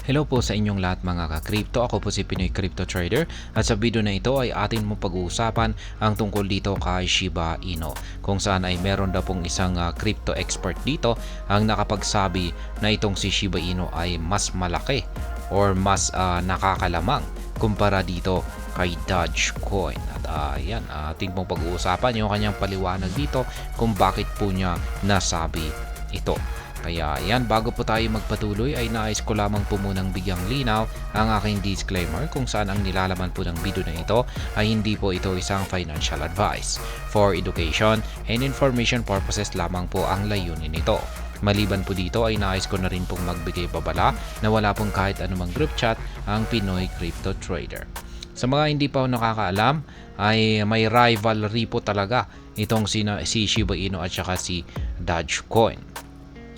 Hello po sa inyong lahat mga ka-crypto. Ako po si Pinoy Crypto Trader at sa video na ito ay atin mong pag-uusapan ang tungkol dito kay Shiba Inu, kung saan ay meron daw pong isang crypto expert dito ang nakapagsabi na itong si Shiba Inu ay mas malaki or mas nakakalamang kumpara dito kay Dogecoin. At ayan, ating pong pag-uusapan yung kanyang paliwanag dito kung bakit po niya nasabi ito. Kaya yan, bago po tayo magpatuloy ay nais ko lamang po munang bigyang linaw ang aking disclaimer kung saan ang nilalaman po ng video na ito ay hindi po ito isang financial advice. For education and information purposes lamang po ang layunin nito. Maliban po dito ay nais ko na rin pong magbigay babala na wala pong kahit anumang group chat ang Pinoy Crypto Trader. Sa mga hindi pa nakakaalam ay may rivalry po talaga itong si Shiba Inu at saka si Dogecoin.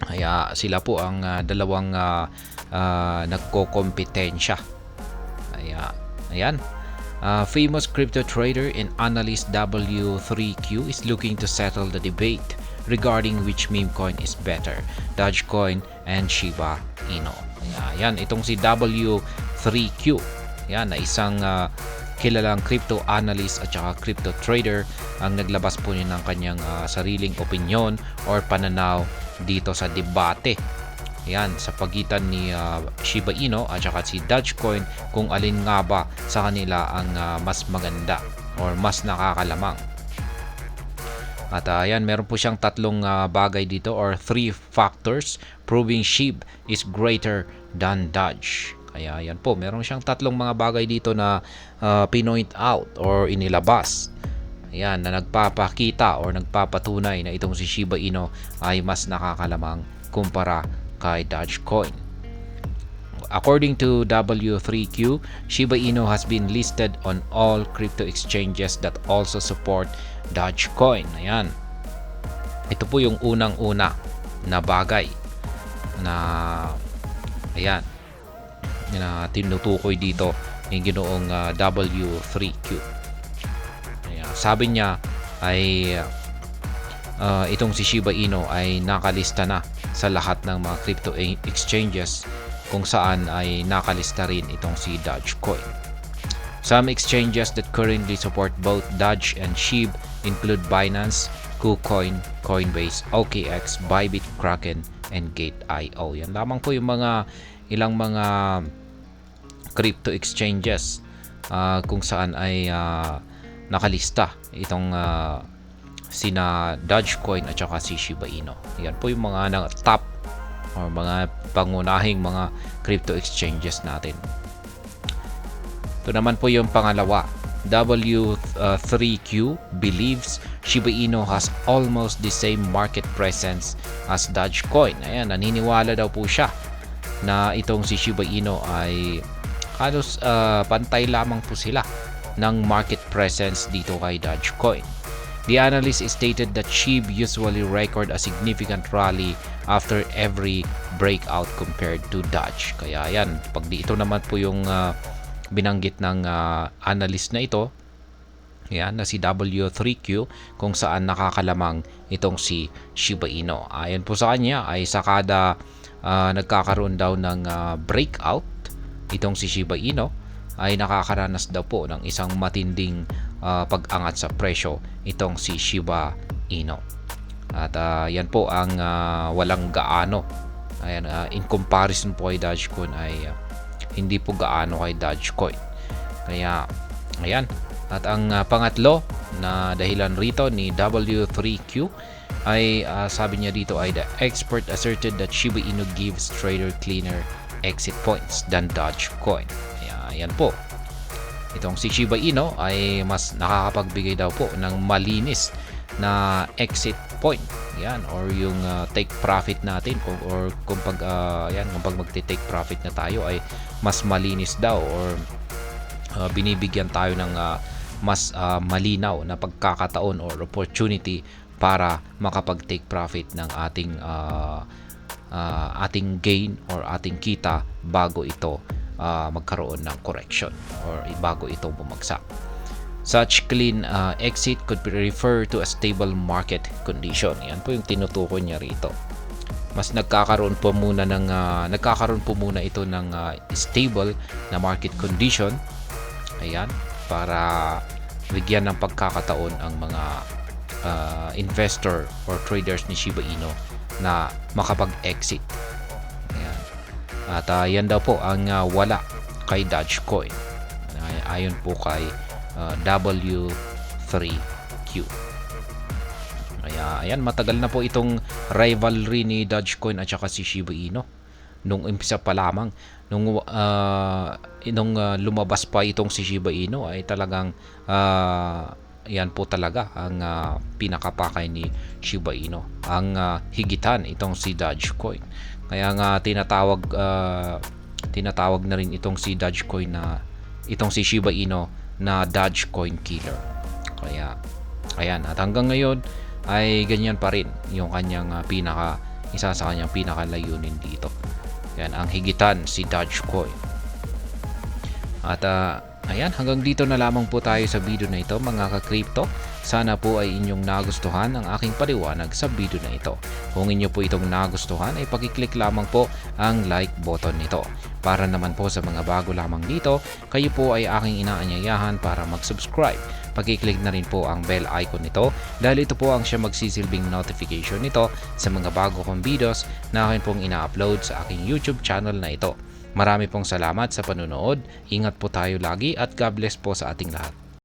Kaya sila po ang dalawang nagko-kompetensya. Ayan. Famous crypto trader and analyst W3Q is looking to settle the debate regarding which meme coin is better, Dogecoin and Shiba Inu. Ayan, itong si W3Q. Ayan, na isang kilalang crypto analyst at saka crypto trader ang naglabas po niya ng kanyang sariling opinion or pananaw dito sa debate. Yan, sa pagitan ni Shiba Inu at saka si Dogecoin kung alin nga ba sa kanila ang mas maganda or mas nakakalamang. At yan, meron po siyang tatlong bagay dito or 3 factors proving SHIB is greater than Doge. Kaya yan po, meron siyang tatlong mga bagay dito na pinoint out or inilabas. Ayan, na nagpapakita or nagpapatunay na itong si Shiba Inu ay mas nakakalamang kumpara kay Dogecoin. According to W3Q, Shiba Inu has been listed on all crypto exchanges that also support Dogecoin. Ayan. Ito po yung unang-una na bagay na ayan, na tinutukoy dito ng ginoong W3Q. Sabi niya ay itong si Shiba Inu ay nakalista na sa lahat ng mga crypto exchanges kung saan ay nakalista rin itong si Dogecoin. Some exchanges that currently support both Doge and SHIB include Binance, KuCoin, Coinbase, OKX, Bybit, Kraken, and Gate.io. Yan lamang po yung ilang mga crypto exchanges kung saan ay nakalista itong sina Dogecoin at saka si Shiba Inu. Yan po yung mga top or mga pangunahing mga crypto exchanges natin. Ito naman po yung pangalawa. W3Q believes Shiba Inu has almost the same market presence as Dogecoin. Ayan, naniniwala daw po siya na itong si Shiba Inu ay halos pantay lamang po sila ng market presence dito kay Dogecoin. The analyst stated that SHIB usually record a significant rally after every breakout compared to Doge. Kaya yan, pag ito naman po yung binanggit ng analyst na ito, yan, na si W3Q, kung saan nakakalamang itong si Shiba Inu. Ayon po sa kanya ay sakada nagkakaroon daw ng breakout itong si Shiba Inu ay nakakaranas daw po ng isang matinding pag-angat sa presyo itong si Shiba Inu. At yan po ang walang gaano. Ayan, in comparison po kay Dogecoin ay hindi po gaano kay Dogecoin. Kaya ayan. At ang pangatlo na dahilan rito ni W3Q ay sabi niya dito ay the expert asserted that Shiba Inu gives trader cleaner exit points than Dogecoin. Ayan po. Itong si Shiba Inu ay mas nakakapagbigay daw po ng malinis na exit point. Yan, or yung take profit natin kung pag magte-take profit na tayo ay mas malinis daw or binibigyan tayo ng mas malinaw na pagkakataon or opportunity para makapag-take profit ng ating gain or ating kita bago ito magkaroon ng correction or bago ito bumagsak. Such clean exit could refer to a stable market condition. Yan po yung tinutukoy niya rito. mas nagkakaroon po muna ito ng stable na market condition. Ayan, para bigyan ng pagkakataon ang mga investor or traders ni Shiba Inu na makapag-exit. Ayan. At yan daw po ang wala kay Dogecoin. Ayon po kay W3Q. Ayan, matagal na po itong rivalry ni Dogecoin at saka si Shiba Inu. Nung umpisa pa lamang, nung lumabas pa itong si Shiba Inu ay talagang yan po talaga ang pinakapakay ni Shiba Inu. Ang higitan itong si Dogecoin. Kaya nga tinatawag na rin itong si Dogecoin itong si Shiba Inu na Dogecoin killer. Kaya ayan, at hanggang ngayon ay ganyan pa rin yung kanyang isa sa kanyang pinakalayunin dito. Yan ang higitan si Dogecoin. At ayan, hanggang dito na lamang po tayo sa video na ito mga ka-crypto. Sana po ay inyong nagustuhan ang aking paliwanag sa video na ito. Kung inyo po itong nagustuhan ay pakiclick lamang po ang like button nito. Para naman po sa mga bago lamang dito, kayo po ay aking inaanyayahan para mag-subscribe. Pakiclick na rin po ang bell icon nito dahil ito po ang siya magsisilbing notification nito sa mga bago kong videos na akin pong ina-upload sa aking YouTube channel na ito. Marami pong salamat sa panunood. Ingat po tayo lagi at God bless po sa ating lahat.